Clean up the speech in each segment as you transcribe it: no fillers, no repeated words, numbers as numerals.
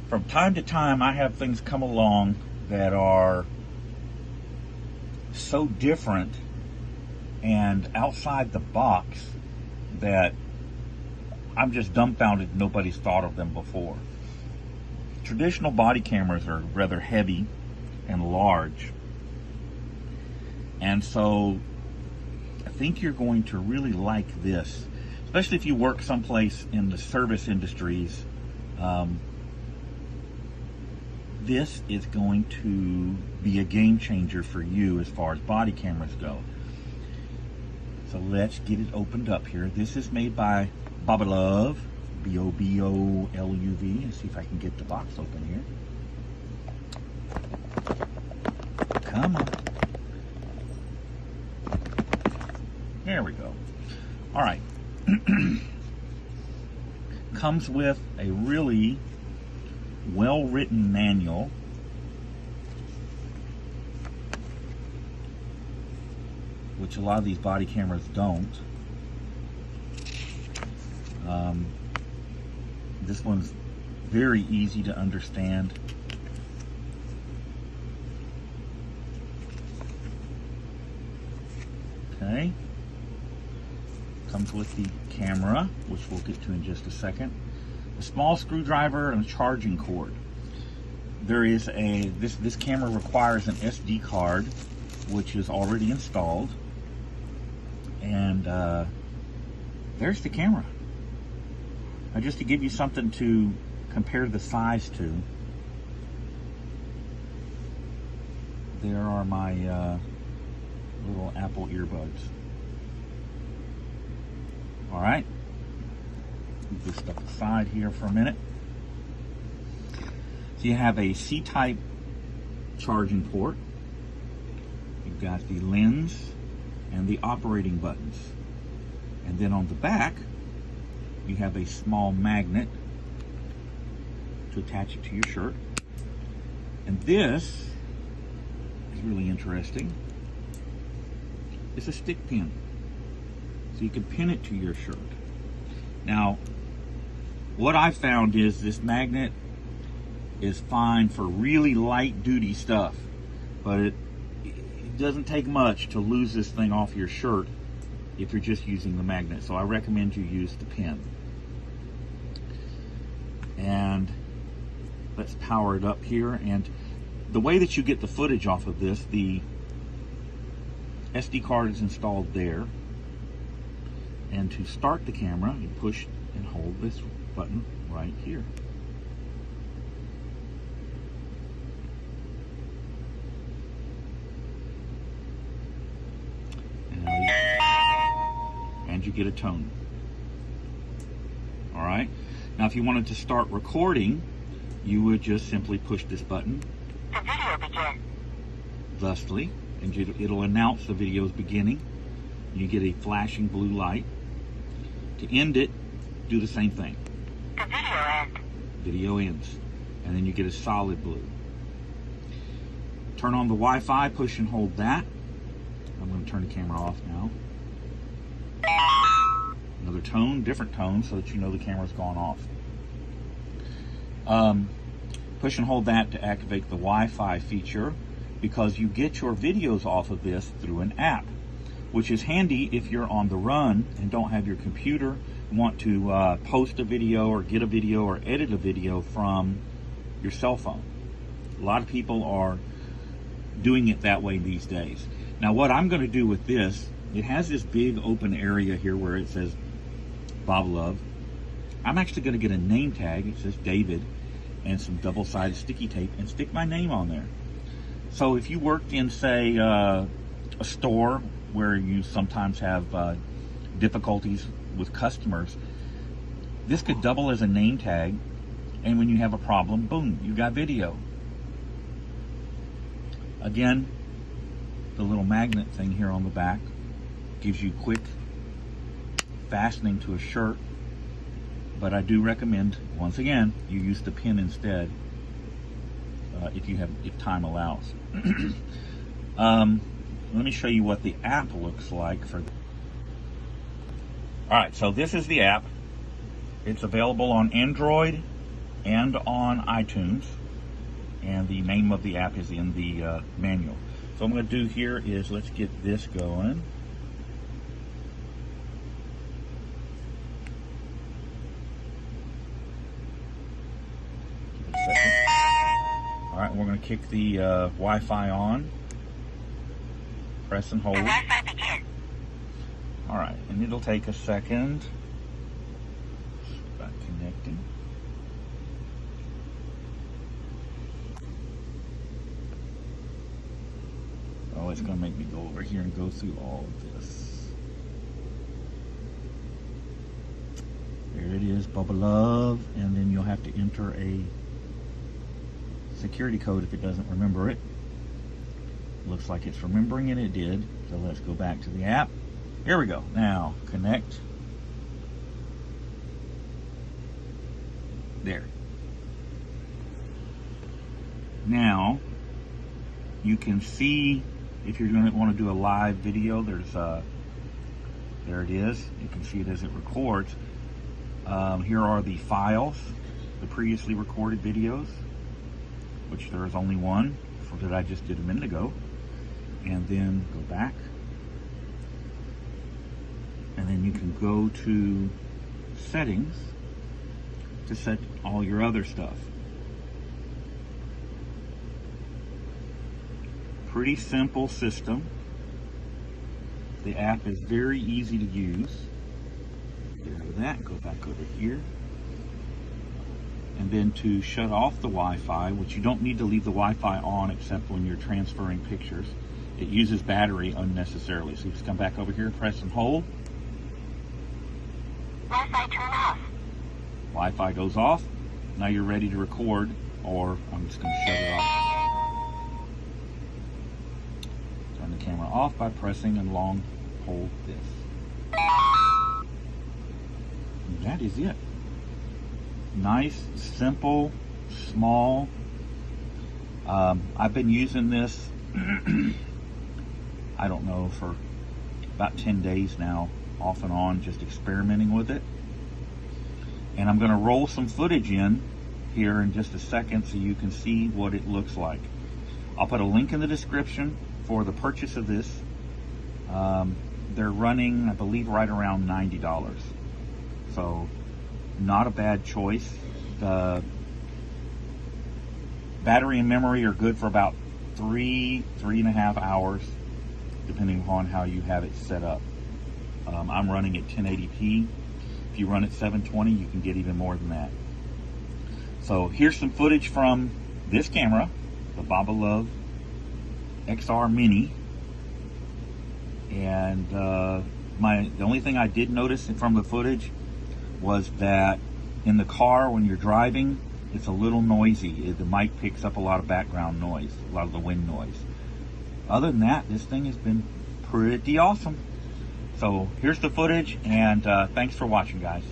from time to time I have things come along that are so different and outside the box that I'm just dumbfounded nobody's thought of them before. Traditional body cameras are rather heavy and large, and so I think you're going to really like this, especially if you work someplace in the service industries. This is going to be a game changer for you as far as body cameras go. So let's get it opened up here. This is made by Boblov, B-O-B-O-L-U-V. Let's see if I can get the box open here. Come on. There we go. All right. Comes with a really well-written manual. Which a lot of these body cameras don't. This one's very easy to understand. Okay. Comes with the camera, which we'll get to in just a second. A small screwdriver and a charging cord. There is this camera requires an SD card, which is already installed. And there's the camera. Now, just to give you something to compare the size to, there are my little Apple earbuds. All right, move this stuff aside here for a minute. So you have a C-type charging port. You've got the lens and the operating buttons. And then on the back, you have a small magnet to attach it to your shirt. And this is really interesting. It's a stick pin. So you can pin it to your shirt. Now, what I found is this magnet is fine for really light duty stuff, but it doesn't take much to lose this thing off your shirt if you're just using the magnet. So I recommend you use the pin. And let's power it up here. And the way that you get the footage off of this, the SD card is installed there. And to start the camera, you push and hold this button right here. And you get a tone. All right. Now, if you wanted to start recording, you would just simply push this button. The video begin. Thusly, and it'll announce the video's beginning. You get a flashing blue light. To end it, do the same thing. The video end. Video ends. And then you get a solid blue. Turn on the Wi-Fi, push and hold that. I'm going to turn the camera off now. Another tone, different tone, so that you know the camera's gone off. Push and hold that to activate the Wi-Fi feature, because you get your videos off of this through an app, which is handy if you're on the run and don't have your computer, want to post a video or get a video or edit a video from your cell phone. A lot of people are doing it that way these days. Now, what I'm going to do with this, it has this big open area here where it says Boblov. I'm actually going to get a name tag. It says David, and some double-sided sticky tape, and stick my name on there. So if you worked in, say, a store where you sometimes have difficulties with customers, this could double as a name tag, and when you have a problem, boom, you got video. Again, the little magnet thing here on the back gives you quick fastening to a shirt, but I do recommend, once again, you use the pin instead if time allows. Let me show you what the app looks like for. All right, so this is the app. It's available on Android and on iTunes, and the name of the app is in the manual. So what I'm going to do here is let's get this going. Give it a second. All right, we're going to kick the Wi-Fi on. Press and hold. Wi-Fi begin. All right, and it'll take a second. About connecting. Oh, it's going to make me go over here and go through all of this. There it is, Boblov, and then you'll have to enter a security code if it doesn't remember it. Looks like it's remembering it. It did. So let's go back to the app. Here we go. Now connect. There. Now you can see if you're going to want to do a live video. There it is. You can see it as it records. Here are the files, the previously recorded videos, which there is only one that I just did a minute ago. And then go back, and then you can go to settings to set all your other stuff. Pretty simple system. The app is very easy to use. Get rid of that, go back over here. And then to shut off the Wi-Fi, which you don't need to leave the Wi-Fi on except when you're transferring pictures. It uses battery unnecessarily. So you just come back over here, press and hold. Wi-Fi turn off. Wi-Fi goes off. Now you're ready to record, or I'm just going to shut it off. Turn the camera off by pressing and long hold this. And that is it. Nice, simple, small. I've been using this I don't know, for about 10 days now, off and on, just experimenting with it. And I'm going to roll some footage in here in just a second so you can see what it looks like. I'll put a link in the description for the purchase of this. They're running, I believe, right around $90. So not a bad choice. The battery and memory are good for about 3.5 hours, depending upon how you have it set up. I'm running at 1080p. If you run at 720, you can get even more than that. So here's some footage from this camera, the Boblov XR Mini. And the only thing I did notice from the footage was that in the car when you're driving, it's a little noisy. The mic picks up a lot of background noise, a lot of the wind noise. Other than that, this thing has been pretty awesome. So here's the footage, and thanks for watching, guys.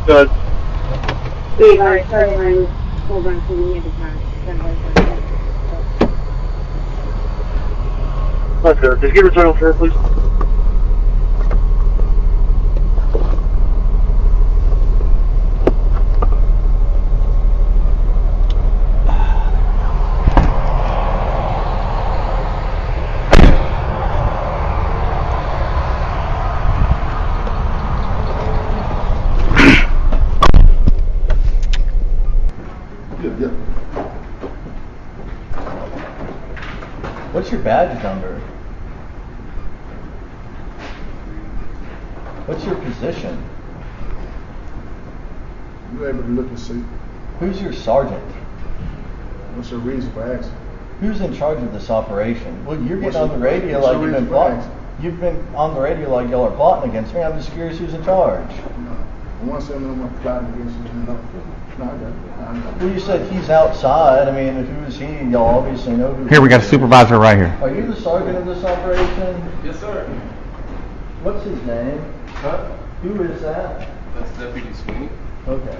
Good. Wait, alright, sorry, hold on, so we need to pass. That's good. Just give her a turn, sir, please. Yeah. What's your badge number? What's your position? You able to look and see? Who's your sergeant? What's your reason for asking? Who's in charge of this operation? Well, you're What's getting on the your- radio what's like your you've been reason for plotting. asking? You've been on the radio like y'all are plotting against me. I'm just curious who's in charge. No. I want to say I'm not plotting against you. No, I got it. Well, you said he's outside. I mean, if who is he, y'all obviously know who. Here we got a supervisor right here. Are you the sergeant of this operation? Yes, sir. What's his name? Huh? Who is that? That's Deputy Sweeney. Okay.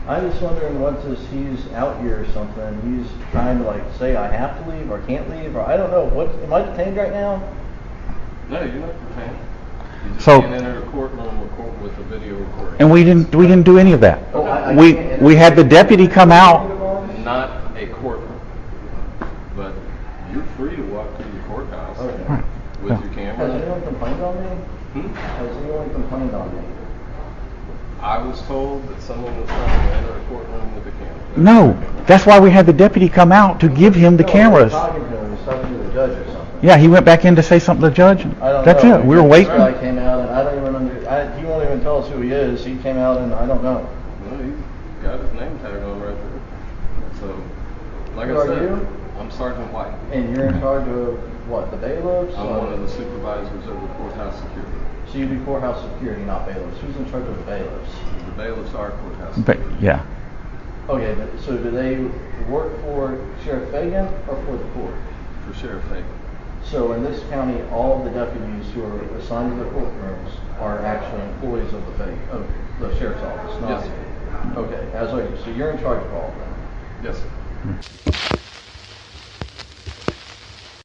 I'm just wondering what's this, he's out here or something, he's trying to like say I have to leave or can't leave, or I don't know, what, am I detained right now? No, you're not detained. You just So- can't enter a courtroom with a video recording. And we didn't do any of that. Oh, I We can't- we had the deputy come out. Not a courtroom. But you're free to walk through the courthouse Okay. with your Has camera. anyone complained on me? Hmm? Has anyone complained on me? I was told that someone was trying to enter a courtroom with a camera. No, that's why we had the deputy come out to give him the No, cameras. I was talking to him, he was talking to the judge or something. Yeah, he went back in to say something to the judge. I don't That's know. it. We were This guy waiting. came out and I don't even he won't even tell us who he is. He came out and I don't know. Well, he's got his name tag on right there. So, like Who I are said, you? I'm Sergeant White. And you're in charge of what, the bailiffs? I'm or- one of the supervisors of the courthouse security. So you do courthouse security, not bailiffs. Who's in charge of the bailiffs? The bailiffs are courthouse But security. yeah, Okay, but so do they work for Sheriff Fagan or for the court? For Sheriff Fagan. So in this county, all of the deputies who are assigned to the courtrooms are actually employees of the sheriff's office, not? Yes. Okay, as are you. So you're in charge of all of them. Yes, sir.